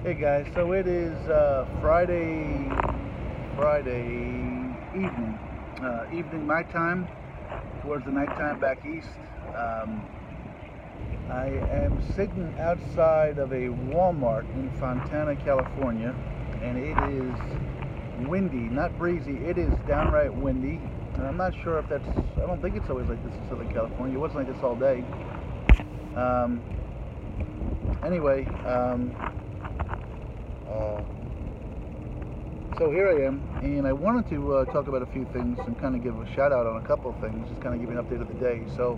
Hey guys, so it is Friday evening, evening my time, towards the nighttime back east. Um, I am sitting outside of a Walmart in Fontana, California, and it is windy, not breezy. It is downright windy, and I'm not sure if that's. I don't think it's always like this in Southern California. It wasn't like this all day. Um, anyway. Uh, So here I am, and I wanted to talk about a few things and kind of give a shout out on a couple of things, just kind of give you an update of the day. So,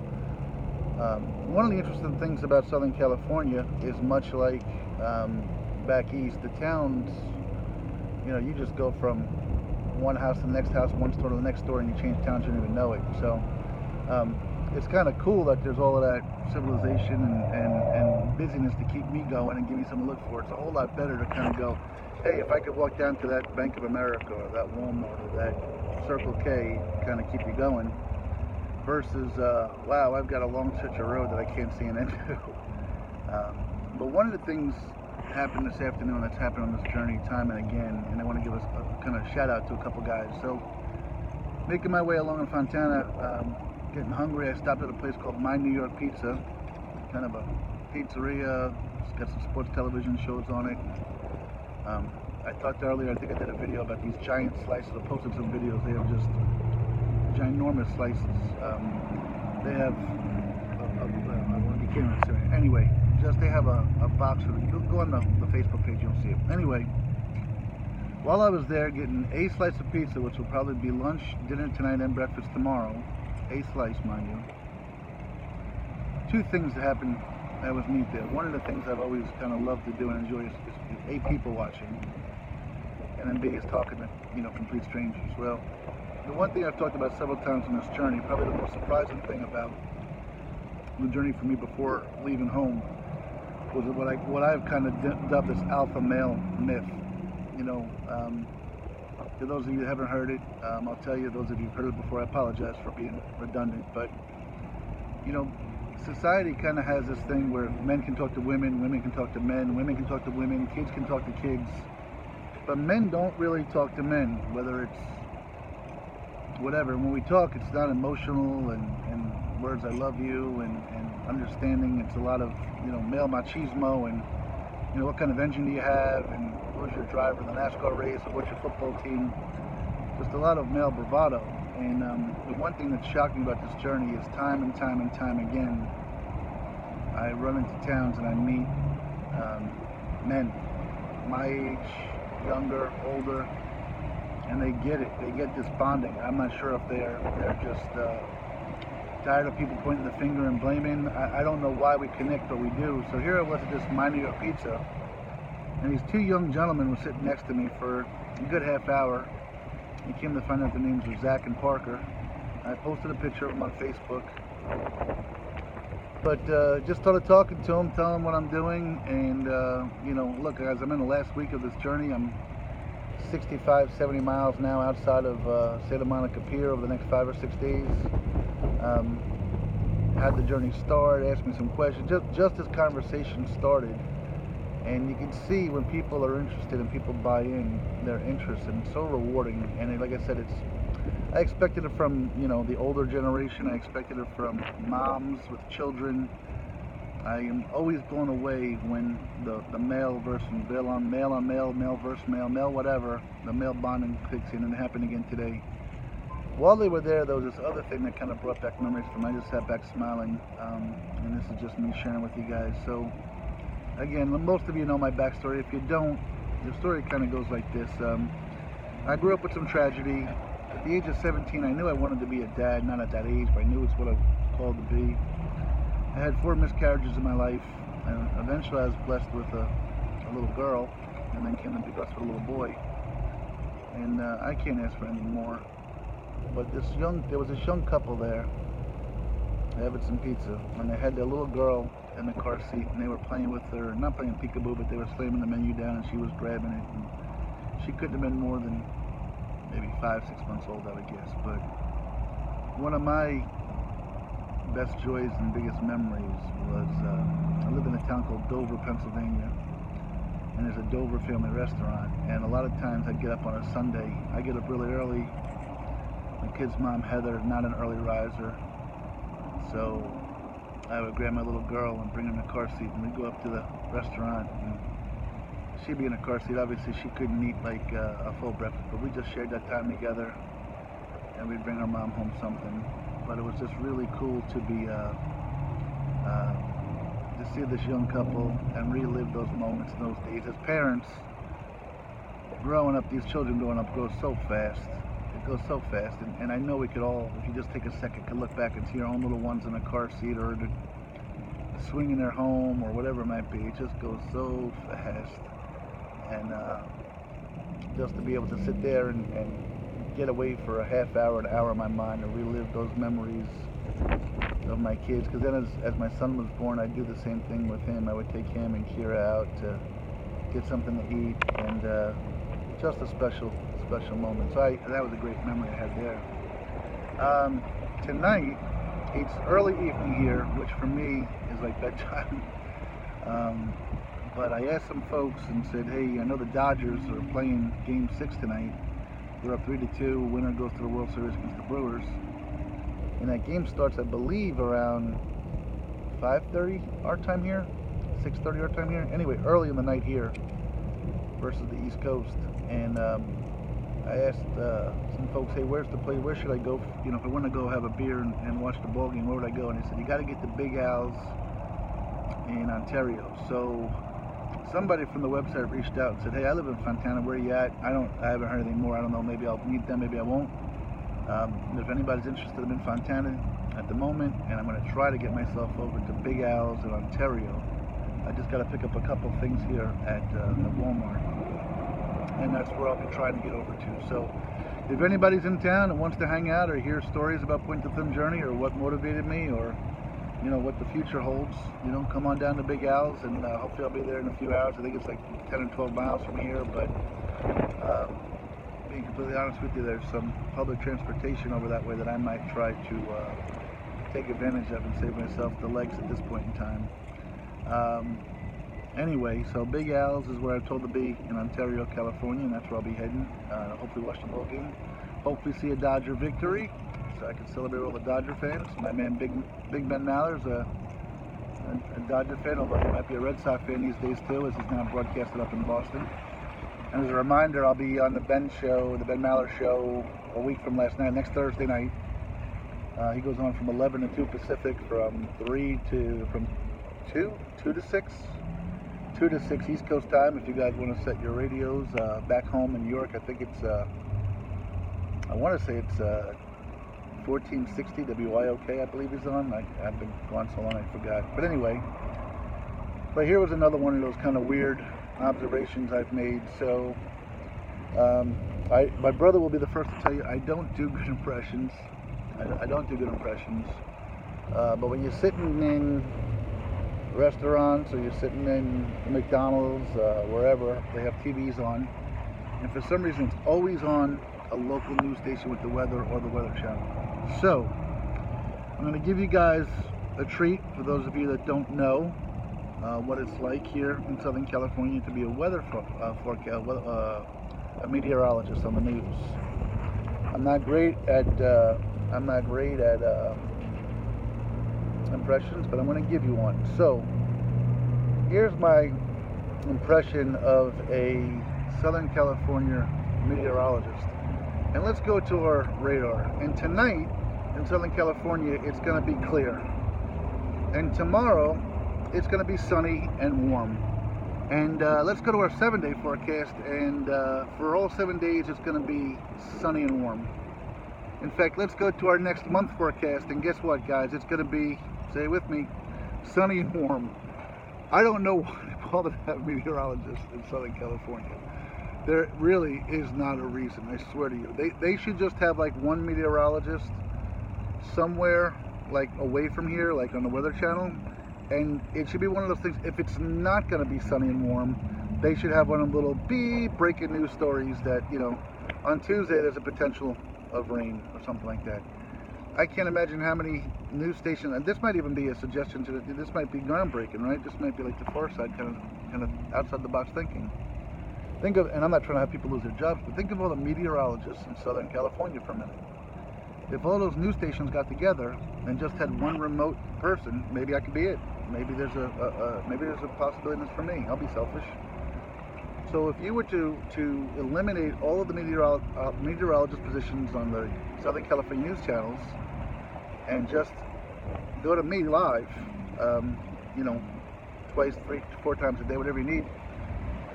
one of the interesting things about Southern California is much like back east, the towns, you just go from one house to the next house, one store to the next store, and you change towns, you don't even know it. So, um, it's kind of cool that there's all of that civilization and busyness to keep me going and give me something to look for. It's a whole lot better to kind of go, hey, if I could walk down to that Bank of America or that Walmart or that Circle K, kind of keep you going, versus, wow, I've got a long stretch of road that I can't see an end to. But one of the things happened this afternoon that's happened on this journey time and again, and I want to give us a kind of shout out to a couple guys. So, making my way along in Fontana, getting hungry, I stopped at a place called My New York Pizza, kind of a pizzeria. It's got some sports television shows on it. I talked earlier, I think I did a video about these giant slices. I posted some videos. They have just ginormous slices. They have, you can't really see it. Anyway, just they have a box of it. Go on the Facebook page, you'll see it. Anyway, while I was there getting a slice of pizza, which will probably be lunch, dinner tonight, and breakfast tomorrow, a slice, mind you, two things that happened that was neat there. One of the things I've always kind of loved to do and enjoy is A, people watching, and then B, is talking to, complete strangers. Well, the one thing I've talked about several times on this journey, probably the most surprising thing about the journey for me before leaving home, was what I've kind of dubbed as alpha male myth. To those of you who haven't heard it, I'll tell you, those of you who've heard it before, I apologize for being redundant, but, society kind of has this thing where men can talk to women, women can talk to men, women can talk to women, kids can talk to kids, but men don't really talk to men, whether it's whatever. When we talk, it's not emotional and words I love you and understanding. It's a lot of, male machismo and, what kind of engine do you have, and who's your driver in the NASCAR race, or what's your football team. Just a lot of male bravado. And the one thing that shocked me about this journey is time and time and time again, I run into towns and I meet men, my age, younger, older, and they get it. They get this bonding. I'm not sure if they're just tired of people pointing the finger and blaming. I don't know why we connect, but we do. So here I was at this My New York Pizza, and these two young gentlemen were sitting next to me for a good half hour. We came to find out their names were Zach and Parker. I posted a picture of them on Facebook. But just started talking to them, telling them what I'm doing. And, look, guys, I'm in the last week of this journey. I'm 65, 70 miles now outside of Santa Monica Pier over the next 5 or 6 days. Had the journey start, asked me some questions. Just as conversation started. And you can see when people are interested and people buy in their interest, and it's so rewarding. And like I said, I expected it from, the older generation. I expected it from moms with children. I am always blown away when the male versus male on male, male versus male, whatever, the male bonding kicks in, and it happened again today. While they were there was this other thing that kind of brought back memories for me. I just sat back smiling, and this is just me sharing with you guys. So, again, most of you know my backstory. If you don't, the story kind of goes like this. I grew up with some tragedy. At the age of 17, I knew I wanted to be a dad, not at that age, but I knew it's what I was called to be. I had 4 miscarriages in my life, and eventually I was blessed with a little girl, and then came to be blessed with a little boy. And I can't ask for any more. But there was this young couple there, having some pizza, and they had their little girl in the car seat, and they were playing with her, not playing peekaboo, but they were slamming the menu down, and she was grabbing it, and she couldn't have been more than maybe 5, 6 months old, I would guess. But one of my best joys and biggest memories was I lived in a town called Dover, Pennsylvania, and there's a Dover family restaurant. And a lot of times I'd get up on a Sunday. I get up really early. My kid's mom, Heather, not an early riser, so I would grab my little girl and bring her in a car seat, and we'd go up to the restaurant. And she'd be in a car seat. Obviously, she couldn't eat like a full breakfast, but we just shared that time together, and we'd bring her mom home something. But it was just really cool to be to see this young couple and relive those moments in those days. As parents, growing up, these children growing up grow so fast. It goes so fast, and I know we could all, if you just take a second, could look back and see your own little ones in a car seat or swinging their home or whatever it might be. It just goes so fast, and just to be able to sit there and get away for a half hour, an hour in my mind and relive those memories of my kids. Because then as my son was born, I'd do the same thing with him. I would take him and Kira out to get something to eat, and just a special moment. So that was a great memory I had there. Tonight, it's early evening here, which for me is like bedtime. But I asked some folks and said, hey, I know the Dodgers are playing Game 6 tonight. They're up 3-2. Winner goes to the World Series against the Brewers. And that game starts, I believe, around 5:30 our time here, 6:30 our time here. Anyway, early in the night here versus the East Coast. And I asked some folks, hey, where's the play? Where should I go? You know, if I want to go have a beer and watch the ball game, where would I go? And they said, you got to get to Big Al's in Ontario. So somebody from the website reached out and said, hey, I live in Fontana. Where are you at? I haven't heard anything more. I don't know. Maybe I'll meet them. Maybe I won't. If anybody's interested, I'm in Fontana at the moment, and I'm going to try to get myself over to Big Al's in Ontario. I just got to pick up a couple things here at Walmart, and that's where I'll be trying to get over to. So if anybody's in town and wants to hang out or hear stories about Point to Film Journey or what motivated me or, you know, what the future holds, you know, come on down to Big Al's, and hopefully I'll be there in a few hours. I think it's like 10 or 12 miles from here, but being completely honest with you, there's some public transportation over that way that I might try to take advantage of and save myself the legs at this point in time. Anyway, so Big Al's is where I'm told to be in Ontario, California, and that's where I'll be heading. Hopefully watch the ball game. Hopefully see a Dodger victory, so I can celebrate all the Dodger fans. My man Big Ben Maller's a Dodger fan, although he might be a Red Sox fan these days too, as he's now broadcasted up in Boston. And as a reminder, I'll be on the Ben Maller Show, a week from last night, next Thursday night. He goes on from 11 to 2 Pacific, from 2 to 6 East Coast time. If you guys want to set your radios back home in New York, I think it's, I want to say it's 1460 WYOK, I believe he's on. I've been gone so long I forgot. But anyway, but here was another one of those kind of weird observations I've made. So my brother will be the first to tell you I don't do good impressions. I don't do good impressions. But when you're sitting in restaurants or you're sitting in McDonald's, wherever, they have TVs on, and for some reason it's always on a local news station with the weather or the Weather Channel. So I'm going to give you guys a treat for those of you that don't know what it's like here in Southern California to be a weather forecast, a meteorologist on the news. I'm not great at impressions, but I'm going to give you one. So here's my impression of a Southern California meteorologist, and let's go to our radar. And tonight in Southern California it's going to be clear, and tomorrow it's going to be sunny and warm. And let's go to our 7-day forecast, and for all 7 days it's going to be sunny and warm. In fact, let's go to our next month forecast, and guess what, guys? It's going to be, say it with me, sunny and warm. I don't know why they call it a meteorologist in Southern California. There really is not a reason, I swear to you. They should just have like one meteorologist somewhere like away from here, like on the Weather Channel, and it should be one of those things, if it's not going to be sunny and warm, they should have one of the little beep breaking news stories that, you know, on Tuesday there's a potential of rain or something like that. I can't imagine how many news stations, and this might even be a suggestion to this might be groundbreaking, right? This might be like the far side kind of outside the box thinking. Think of, and I'm not trying to have people lose their jobs, but think of all the meteorologists in Southern California for a minute. If all those news stations got together and just had one remote person, maybe I could be it. Maybe there's a possibility in this for me. I'll be selfish. So if you were to eliminate all of the meteorologist positions on the Southern California news channels and just go to me live, twice, 3 to 4 times a day, whatever you need,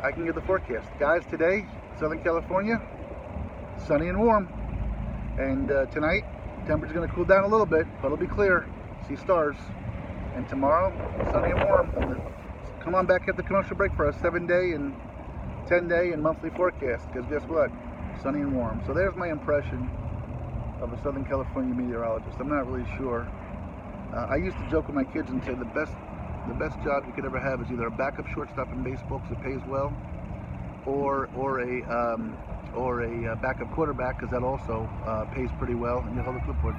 I can give the forecast. Guys, today, Southern California, sunny and warm. And tonight, temperature's going to cool down a little bit, but it'll be clear. See stars. And tomorrow, sunny and warm. Come on back at the commercial break for a 7-day and 10-day and monthly forecast. Because guess what? Sunny and warm. So there's my impression of a Southern California meteorologist. I'm not really sure. I used to joke with my kids and say the best job you could ever have is either a backup shortstop in baseball because it pays well, or a backup quarterback because that also pays pretty well, and you hold a clipboard.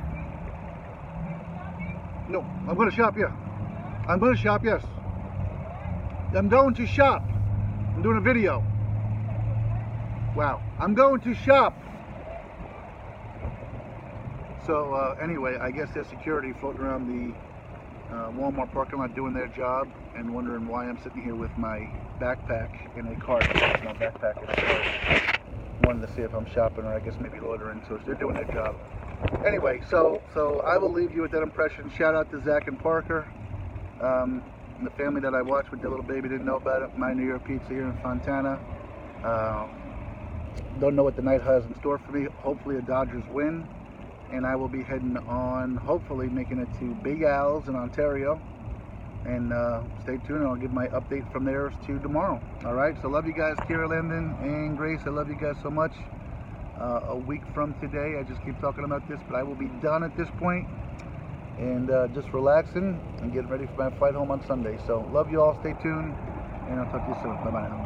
No, I'm going to shop, yeah. I'm going to shop, yes. I'm going to shop. I'm doing a video. Wow. I'm going to shop. So anyway, I guess there's security floating around the Walmart parking lot doing their job and wondering why I'm sitting here with my backpack in a cart. My backpack is cart. Wanted to see if I'm shopping or I guess maybe loitering, so they're doing their job. Anyway, so I will leave you with that impression. Shout out to Zach and Parker, the family that I watched with their little baby, didn't know about it. My New York Pizza here in Fontana. Don't know what the night has in store for me. Hopefully a Dodgers win. And I will be heading on, hopefully making it to Big Al's in Ontario. And stay tuned, and I'll give my update from there to tomorrow. All right, so love you guys, Kira, Landon, and Grace. I love you guys so much. A week from today, I just keep talking about this, but I will be done at this point. And just relaxing and getting ready for my flight home on Sunday. So love you all, stay tuned, and I'll talk to you soon. Bye-bye now.